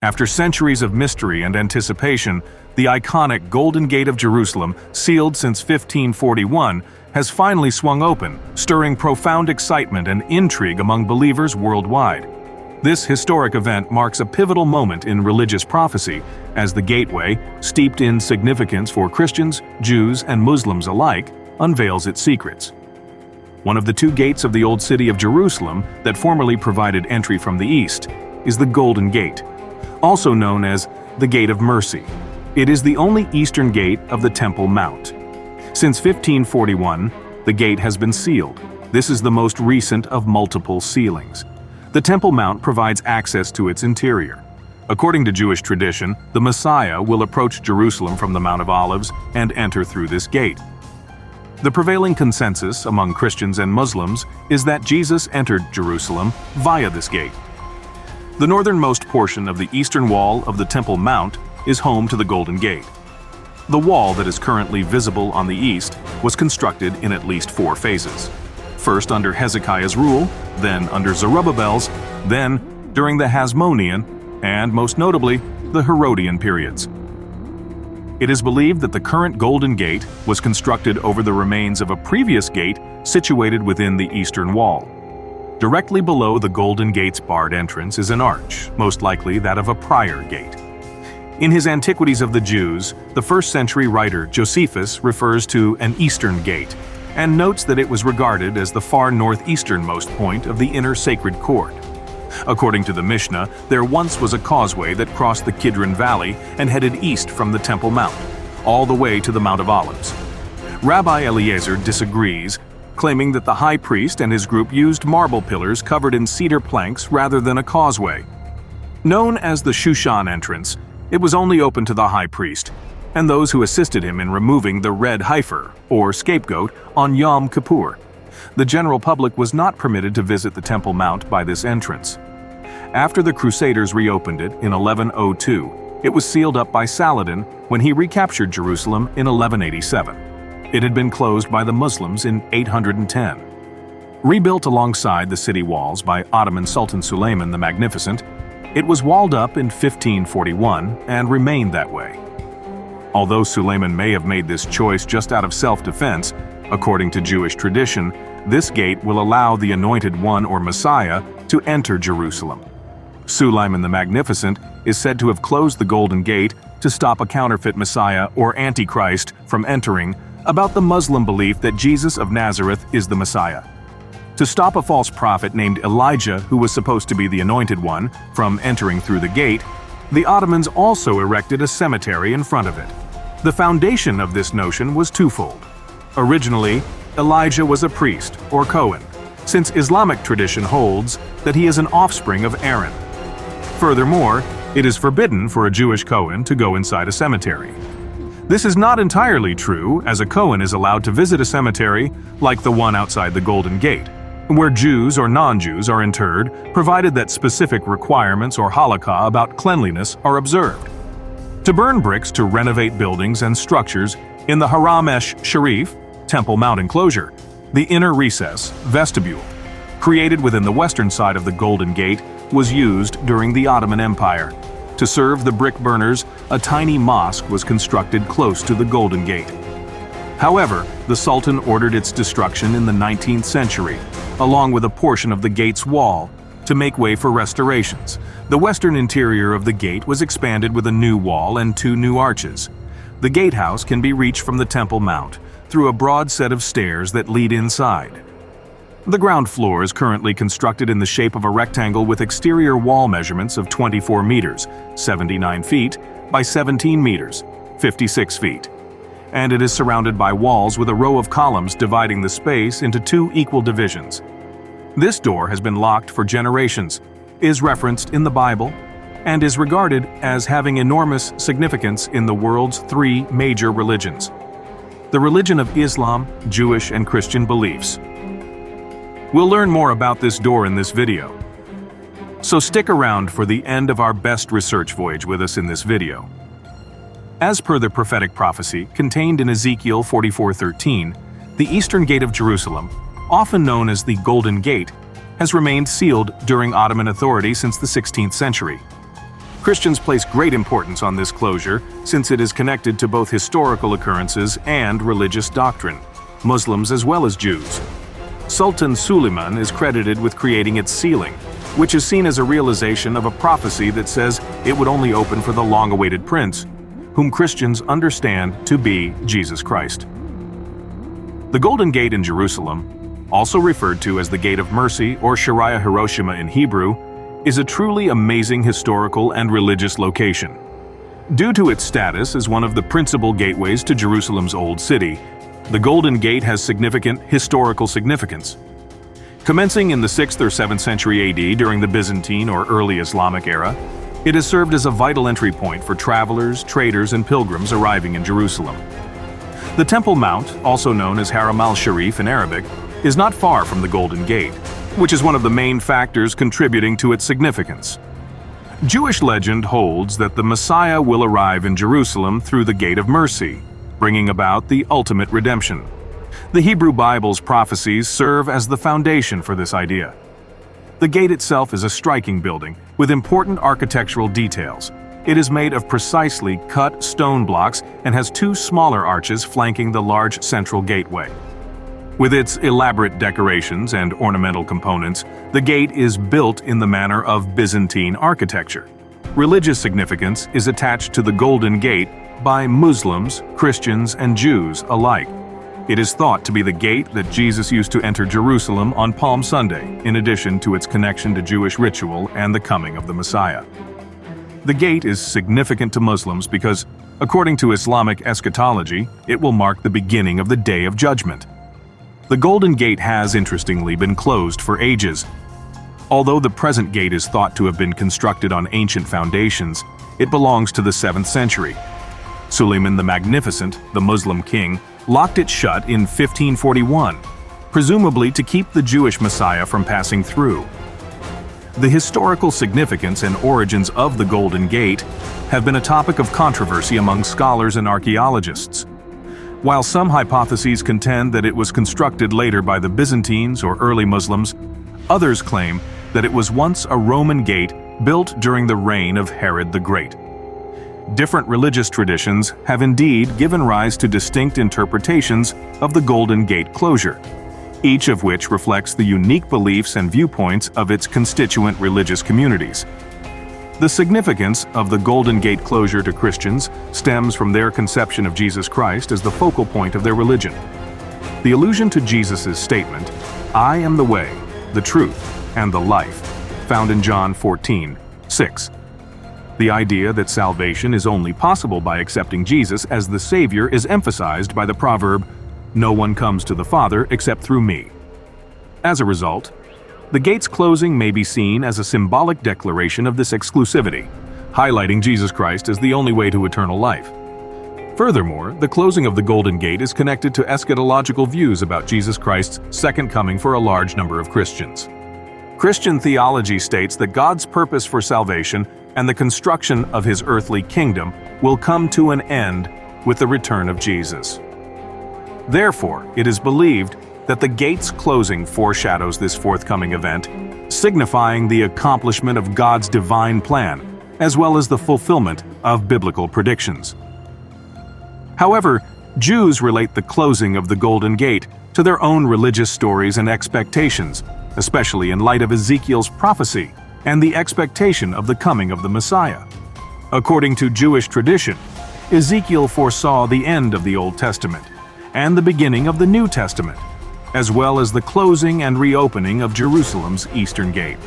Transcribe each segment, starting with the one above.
After centuries of mystery and anticipation, the iconic Golden Gate of Jerusalem, sealed since 1541, has finally swung open, stirring profound excitement and intrigue among believers worldwide. This historic event marks a pivotal moment in religious prophecy, as the gateway, steeped in significance for Christians, Jews, and Muslims alike, unveils its secrets. One of the two gates of the Old City of Jerusalem that formerly provided entry from the east is the Golden Gate, also known as the Gate of Mercy. It is the only eastern gate of the Temple Mount. Since 1541, the gate has been sealed. This is the most recent of multiple sealings. The Temple Mount provides access to its interior. According to Jewish tradition, the Messiah will approach Jerusalem from the Mount of Olives and enter through this gate. The prevailing consensus among Christians and Muslims is that Jesus entered Jerusalem via this gate. The northernmost portion of the eastern wall of the Temple Mount is home to the Golden Gate. The wall that is currently visible on the east was constructed in at least 4 phases. First under Hezekiah's rule, then under Zerubbabel's, then during the Hasmonean, and most notably, the Herodian periods. It is believed that the current Golden Gate was constructed over the remains of a previous gate situated within the eastern wall. Directly below the Golden Gate's barred entrance is an arch, most likely that of a prior gate. In his Antiquities of the Jews, the 1st century writer Josephus refers to an eastern gate, and notes that it was regarded as the far northeasternmost point of the inner sacred court. According to the Mishnah, there once was a causeway that crossed the Kidron Valley and headed east from the Temple Mount, all the way to the Mount of Olives. Rabbi Eliezer disagrees, claiming that the high priest and his group used marble pillars covered in cedar planks rather than a causeway. Known as the Shushan entrance, it was only open to the high priest and those who assisted him in removing the red heifer, or scapegoat, on Yom Kippur. The general public was not permitted to visit the Temple Mount by this entrance. After the Crusaders reopened it in 1102, it was sealed up by Saladin when he recaptured Jerusalem in 1187. It had been closed by the Muslims in 810. Rebuilt alongside the city walls by Ottoman Sultan Suleiman the Magnificent, it was walled up in 1541 and remained that way. Although Suleiman may have made this choice just out of self-defense, according to Jewish tradition, this gate will allow the Anointed One or Messiah to enter Jerusalem. Suleiman the Magnificent is said to have closed the Golden Gate to stop a counterfeit Messiah or Antichrist from entering, about the Muslim belief that Jesus of Nazareth is the Messiah. To stop a false prophet named Elijah, who was supposed to be the Anointed One, from entering through the gate, the Ottomans also erected a cemetery in front of it. The foundation of this notion was twofold. Originally, Elijah was a priest, or Cohen, since Islamic tradition holds that he is an offspring of Aaron. Furthermore, it is forbidden for a Jewish Cohen to go inside a cemetery. This is not entirely true, as a Cohen is allowed to visit a cemetery like the one outside the Golden Gate, where Jews or non-Jews are interred, provided that specific requirements or halakha about cleanliness are observed. To burn bricks to renovate buildings and structures in the Haram-esh-Sharif, Temple Mount enclosure, the inner recess, vestibule, created within the western side of the Golden Gate, was used during the Ottoman Empire. To serve the brick burners, a tiny mosque was constructed close to the Golden Gate. However, the Sultan ordered its destruction in the 19th century, along with a portion of the gate's wall, to make way for restorations. The western interior of the gate was expanded with a new wall and 2 new arches. The gatehouse can be reached from the Temple Mount through a broad set of stairs that lead inside. The ground floor is currently constructed in the shape of a rectangle with exterior wall measurements of 24 meters, 79 feet, by 17 meters, 56 feet. And it is surrounded by walls with a row of columns dividing the space into 2 equal divisions. This door has been locked for generations, is referenced in the Bible, and is regarded as having enormous significance in the world's 3 major religions: the religion of Islam, Jewish, and Christian beliefs. We'll learn more about this door in this video. So stick around for the end of our best research voyage with us in this video. As per the prophetic prophecy contained in Ezekiel 44:13, the Eastern Gate of Jerusalem, often known as the Golden Gate, has remained sealed during Ottoman authority since the 16th century. Christians place great importance on this closure since it is connected to both historical occurrences and religious doctrine, Muslims as well as Jews. Sultan Suleiman is credited with creating its sealing, which is seen as a realization of a prophecy that says it would only open for the long-awaited prince, whom Christians understand to be Jesus Christ. The Golden Gate in Jerusalem, also referred to as the Gate of Mercy or Sharia Hiroshima in Hebrew, is a truly amazing historical and religious location. Due to its status as one of the principal gateways to Jerusalem's Old City, the Golden Gate has significant historical significance. Commencing in the 6th or 7th century AD during the Byzantine or early Islamic era, it has served as a vital entry point for travelers, traders, and pilgrims arriving in Jerusalem. The Temple Mount, also known as Haram al-Sharif in Arabic, is not far from the Golden Gate, which is one of the main factors contributing to its significance. Jewish legend holds that the Messiah will arrive in Jerusalem through the Gate of Mercy, bringing about the ultimate redemption. The Hebrew Bible's prophecies serve as the foundation for this idea. The gate itself is a striking building with important architectural details. It is made of precisely cut stone blocks and has two smaller arches flanking the large central gateway. With its elaborate decorations and ornamental components, the gate is built in the manner of Byzantine architecture. Religious significance is attached to the Golden Gate by Muslims, Christians, and Jews alike. It is thought to be the gate that Jesus used to enter Jerusalem on Palm Sunday, in addition to its connection to Jewish ritual and the coming of the Messiah. The gate is significant to Muslims because, according to Islamic eschatology, it will mark the beginning of the Day of Judgment. The Golden Gate has, interestingly, been closed for ages. Although the present gate is thought to have been constructed on ancient foundations, it belongs to the 7th century. Suleiman the Magnificent, the Muslim king, locked it shut in 1541, presumably to keep the Jewish Messiah from passing through. The historical significance and origins of the Golden Gate have been a topic of controversy among scholars and archaeologists. While some hypotheses contend that it was constructed later by the Byzantines or early Muslims, others claim that it was once a Roman gate built during the reign of Herod the Great. Different religious traditions have indeed given rise to distinct interpretations of the Golden Gate closure, each of which reflects the unique beliefs and viewpoints of its constituent religious communities. The significance of the Golden Gate closure to Christians stems from their conception of Jesus Christ as the focal point of their religion. The allusion to Jesus' statement, "I am the way, the truth, and the life," found in John 14:6. The idea that salvation is only possible by accepting Jesus as the Savior is emphasized by the proverb, "No one comes to the Father except through me." As a result, the gate's closing may be seen as a symbolic declaration of this exclusivity, highlighting Jesus Christ as the only way to eternal life. Furthermore, the closing of the Golden Gate is connected to eschatological views about Jesus Christ's second coming for a large number of Christians. Christian theology states that God's purpose for salvation and the construction of his earthly kingdom will come to an end with the return of Jesus. Therefore, it is believed that the gate's closing foreshadows this forthcoming event, signifying the accomplishment of God's divine plan, as well as the fulfillment of biblical predictions. However, Jews relate the closing of the Golden Gate to their own religious stories and expectations, especially in light of Ezekiel's prophecy and the expectation of the coming of the Messiah. According to Jewish tradition, Ezekiel foresaw the end of the Old Testament and the beginning of the New Testament, as well as the closing and reopening of Jerusalem's Eastern Gate.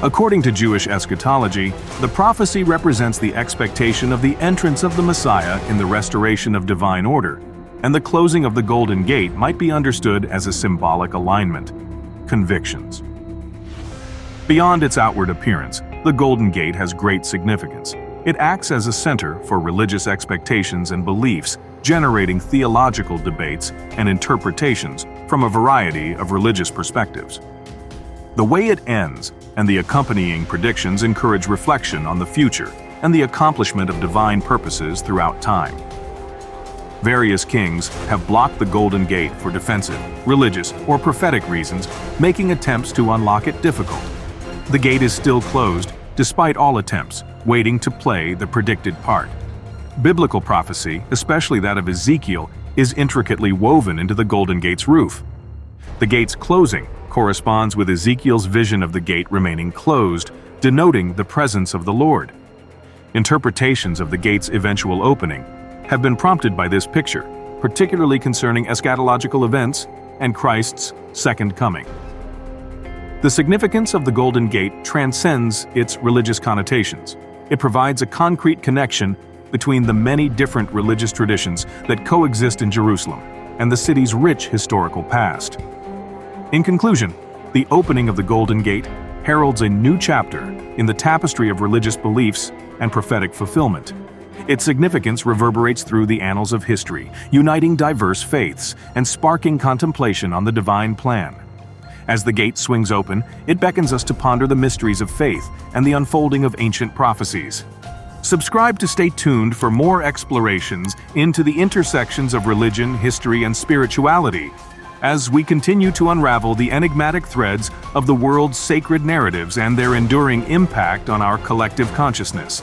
According to Jewish eschatology, the prophecy represents the expectation of the entrance of the Messiah in the restoration of divine order, and the closing of the Golden Gate might be understood as a symbolic alignment. Convictions. Beyond its outward appearance, the Golden Gate has great significance. It acts as a center for religious expectations and beliefs, generating theological debates and interpretations from a variety of religious perspectives. The way it ends and the accompanying predictions encourage reflection on the future and the accomplishment of divine purposes throughout time. Various kings have blocked the Golden Gate for defensive, religious, or prophetic reasons, making attempts to unlock it difficult. The gate is still closed, despite all attempts, waiting to play the predicted part. Biblical prophecy, especially that of Ezekiel, is intricately woven into the Golden Gate's roof. The gate's closing corresponds with Ezekiel's vision of the gate remaining closed, denoting the presence of the Lord. Interpretations of the gate's eventual opening have been prompted by this picture, particularly concerning eschatological events and Christ's second coming. The significance of the Golden Gate transcends its religious connotations. It provides a concrete connection between the many different religious traditions that coexist in Jerusalem and the city's rich historical past. In conclusion, the opening of the Golden Gate heralds a new chapter in the tapestry of religious beliefs and prophetic fulfillment. Its significance reverberates through the annals of history, uniting diverse faiths and sparking contemplation on the divine plan. As the gate swings open, it beckons us to ponder the mysteries of faith and the unfolding of ancient prophecies. Subscribe to stay tuned for more explorations into the intersections of religion, history, and spirituality, as we continue to unravel the enigmatic threads of the world's sacred narratives and their enduring impact on our collective consciousness.